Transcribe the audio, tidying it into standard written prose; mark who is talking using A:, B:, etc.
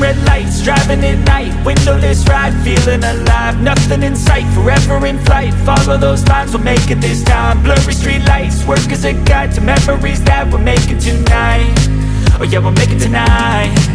A: red lights, driving at night, windowless ride, feeling alive. Nothing in sight, forever in flight. Follow those lines, we'll make it this time. Blurry street lights, work as a guide to memories that we're making tonight. Oh yeah, we'll make it tonight.